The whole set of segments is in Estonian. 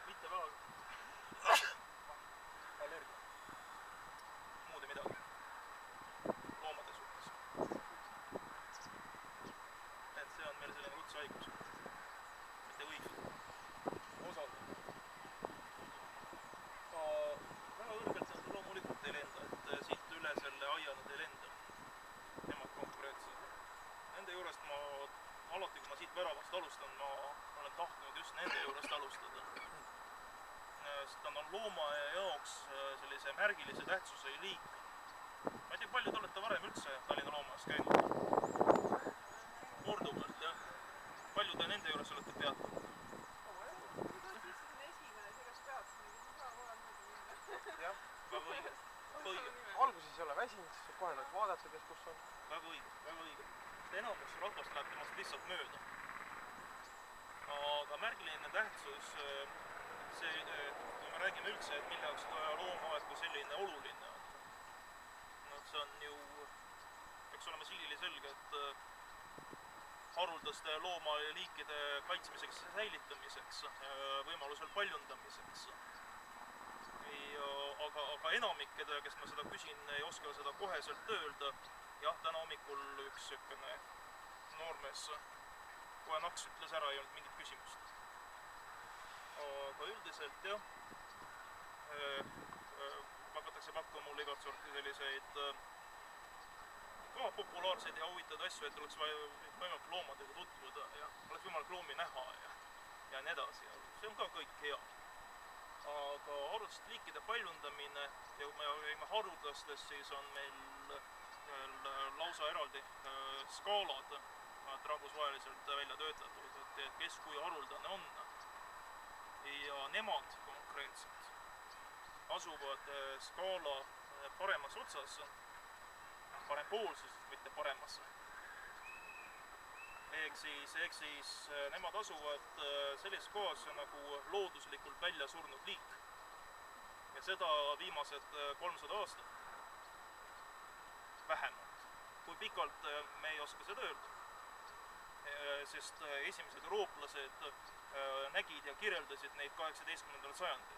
mitte väga allergia. Muud ei midagi. Loomade suhtes. Et see on meil selline kutsehaigus. Mitte õigus. Osad. Väga kõrgelt nad loomulikult ei lenda, et siit üle selle aia nad ei lenda. Nemad konkreetselt. Nende juurest ma alati, kui ma siit väravast alustan, ma olen tahtnud just nende juurest alustada. Sest nad on looma jaoks sellise märgilise tähtsuse liik. Ma ei tea, palju te olete varem üldse Tallinna loomaaias käinud? Korduvalt, jah. Palju te nende juures olete peatunud? Jah, väga õige. Alguses ei ole väsinud, siis kohe nüüd vaadata, kes kus on. Väga õige, väga õige. Enamus rahvast läheb temast lihtsalt mööda. Aga märgiline tähtsus, see, kui me räägime üldse, et mille jaoks loomaaed kui selline oluline on. No see on ju, peaks olema siilili selge, et haruldaste loomaliikide kaitsmiseks ja säilitamiseks, võimalusel paljundamiseks. Aga enamik, kes ma seda küsin, ei oska seda koheselt öelda. Jah, täna hommikul üks sökkene noormees kohe naks ütles ära, ei olnud mingit küsimust. Aga üldiselt, jah, hakatakse pakkuma mulle igat sorti selliseid ka populaarseid ja huvitavaid asju, et oleks võimalik loomadega tutvuda ja oleks võimalik loomi näha ja nii edasi. See on ka kõik hea. Aga haruldaste liikide paljundamine ja kui me räägime haruldastest, siis on meil lausa eraldi skaalad rahvusvaheliselt välja töötatud, et kes kui haruldane on. Ja nemad konkreetselt asuvad skaala paremas otsas, parempoolses, mitte paremas. Ehk siis nemad asuvad sellises kohas nagu looduslikult välja surnud liik. Ja seda viimased 300 aastat. Vähemalt. Kui pikalt me ei oska seda öelda. Sest esimesed eurooplased nägid ja kirjeldasid neid 18. sajandil.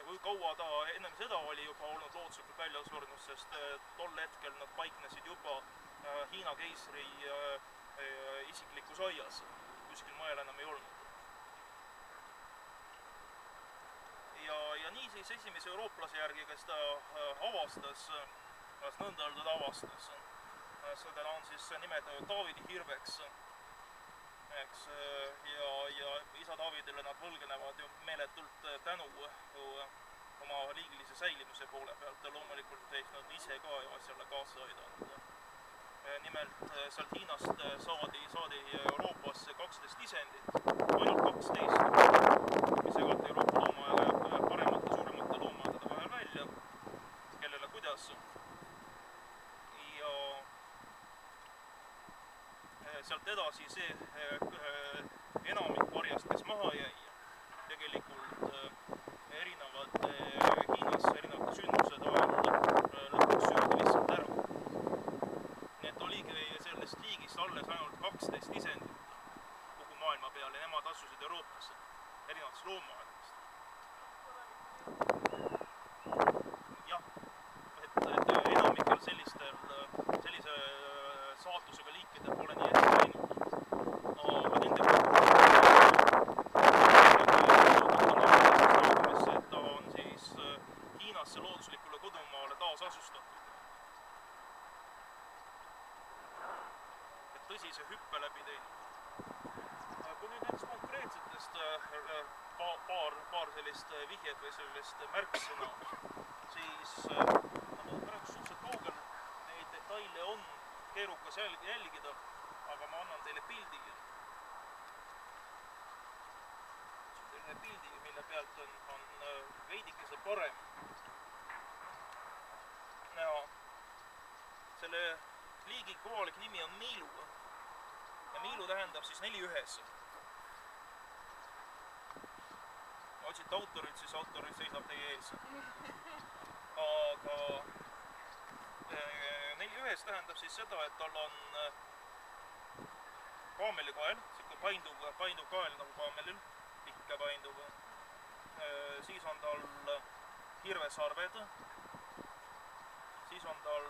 Kui kaua ta ennem seda oli juba olnud looduslikult välja surnud, sest tol hetkel nad paiknesid juba Hiina keisri isiklikus aias. Kuskil mujal enam ei olnud. Ja nii siis esimese eurooplase järgi, kes ta avastas, nõnda öeldud avastas. Seda on siis nimetatud Taavidi hirveks. Ja isa Taavidile nad võlgnevad ju meeletult tänu oma liigilise säilimise poole pealt ja loomulikult nad ise ka ju asjale kaasa aidanud. Nimelt sealt Hiinast saadi Euroopasse 12 isendit, ainult 12, mis jagati Euroopa loomaaeda paremate, suuremate loomaaedade vahel välja, kellele kuidas. Ja sealt edasi see enamik varjast, kes maha jäi, tegelikult erinevad Hiinas erinevate sündmused ajal lõpuks söödi lihtsalt ära. Nii et oligi sellest liigist alles ainult 12 isendit kogu maailma peal ja nemad asusid Euroopasse erinevatest loomaaedadest. Jah, et enamikel sellise saatusega liikidel pole nii hästi läinud. Aga nende et ta on siis Hiinasse looduslikule kodumaale taas asustatud. Et tõsise hüppe läbi teinud. Kui nüüd nendest konkreetsetest paar sellist vihjed või sellist märksõna, siis praegu suhteliselt kaugel neid detaile on keerukas jälgida, aga ma annan teile pildi. Selline pildi, mille pealt on veidikese parem näha. Selle liigi kohalik nimi on Miilu ja Miilu tähendab siis 4 ühes. Otsite autorit, siis autorit seisab teie ees. Aga 4 ühes tähendab siis seda, et tal on kaamelikael, selline painduv kael nagu kaamelil, pikk ja painduv. Siis on tal hirvesarved, siis on tal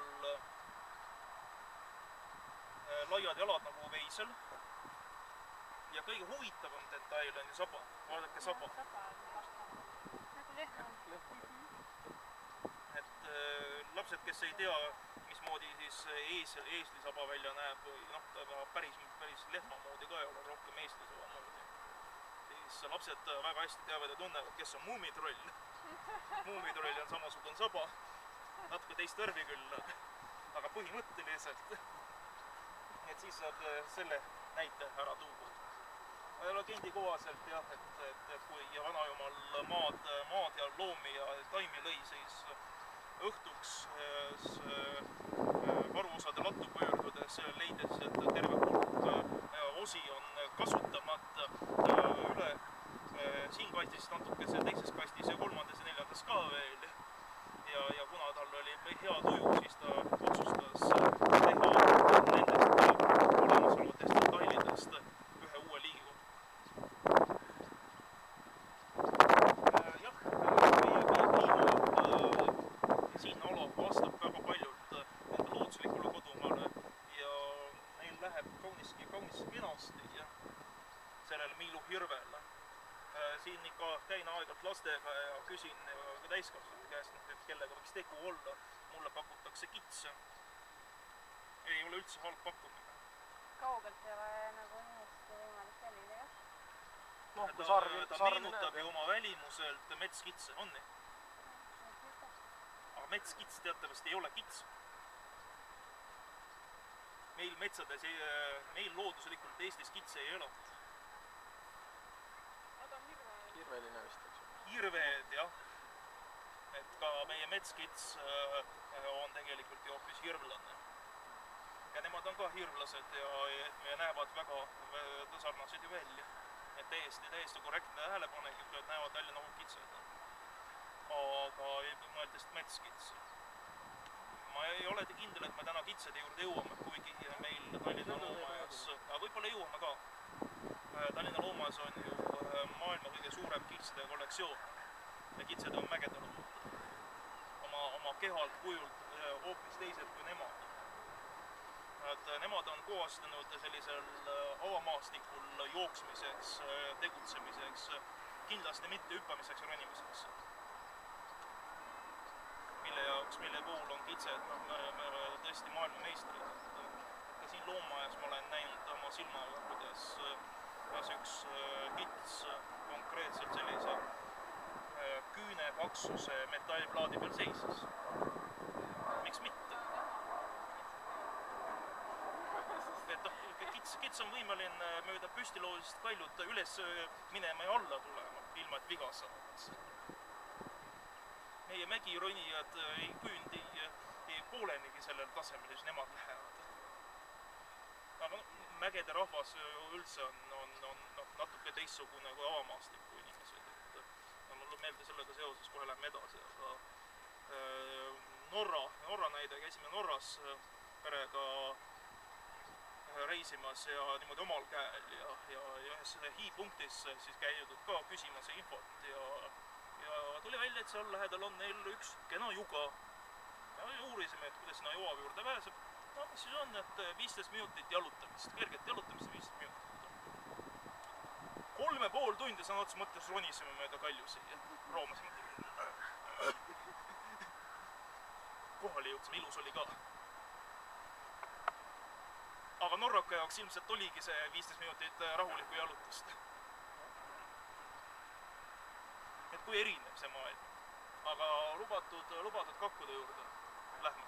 laiad jalad nagu veisel ja kõige huvitavam detail on ju saba. Vaadake saba. Nagu lehm. Et lapsed, kes ei tea, mismoodi siis eeslisaba välja näeb või noh, ta päris lehma moodi ka ei ole, rohkem eeslisaba moodi, siis lapsed väga hästi teavad ja tunnevad, kes on muumitroll. Muumitroll on samasugune saba, natuke teist värvi küll, aga põhimõtteliselt. Et siis saab selle näite ära tuua. Legendi kohaselt jah, et kui vanajumal maad ja loomi ja taimi lõi, siis õhtuks varuosade lattu pöördudes leides, et terve hulk osi on kasutamata üle. Siin kastis natukese, teises kastis ja kolmandas ja neljandas ka veel. Ja kuna tal oli hea tuju, siis ta otsustas teha nendest olemasolevatest detailidest ühe uue liigigu. Jah, siin ala vastab väga paljult nende looduslikule kodumaale ja neil läheb kaunis kenasti sellele miiluhirvele. Siin ikka käin aegalt lastega ja küsin ka täiskasvanute käest, et kellega võiks tegu olla. Mulle pakutakse kitse. Ei ole üldse halb pakkumine. Kaugelt ei ole nagu hästi võimalik jälgida, jah? No, kui ta meenutab ju oma välimuselt metskitse, on nii? Aga metskits teatavasti ei ole kits. Meil metsades, meil looduslikult Eestis kitse ei ela. Hirveline vist, eks ju. Hirved, jah. Et ka meie metskits on tegelikult ju hoopis hirvlane. Ja nemad on ka hirvlased ja näevad väga sarnased ju välja. Et täiesti korrektne tähelepanek, et näevad välja nagu kitsed. Aga mõeldes metskits. Ma ei ole kindel, et me täna kitsede juurde jõuame, kuigi meil Tallinna loomajas, aga võib-olla jõuame ka. Tallinna loomajas on ju maailma kõige suurem kitsede kollektsioon ja kitsed on mägede loomad. Oma kehalt kujult hoopis teised kui nemad. Nemad on koostanud sellisel avamaastikul jooksmiseks, tegutsemiseks, kindlasti mitte hüppamiseks ja ronimiseks. Mille puhul on kitsed tõesti maailmameistrid. Ka siin loomajas ma olen näinud oma silmaga, kuidas üks kits konkreetselt sellise küünepaksuse metallplaadi peal seisis. Miks mitte? Kits on võimeline mööda püstiloosist kaljut üles minema ja alla tulema, ilma et viga saavad. Meie mägironijad ei küündi poolenigi sellel tasemel, siis nemad lähevad. Aga mägede rahvas üldse on natuke teistsugune kui avamaastiku inimesed. Mulle meelde sellega seoses, kohe läheme edasi. Norra näide, käisime Norras perega reisimas ja niimoodi omal käel ja ühes hiipunktis siis käidud ka küsimas infot ja tuli välja, et seal lähedal on neil üks kena juga. Ja uurisime, et kuidas sinna joa juurde pääseb. No mis siis on, et 15 minutit jalutamist, kerget jalutamist 15 minutit. 3,5 tundi sõna otsa mõttes ronisime mööda kaljusi ja roomasime. Kohale jõudsime, ilus oli ka. Aga Norraka jaoks ilmselt oligi see 15 minutit rahulikku jalutust. Et kui erinev see maailm. Aga lubatud kakkude juurde lähme.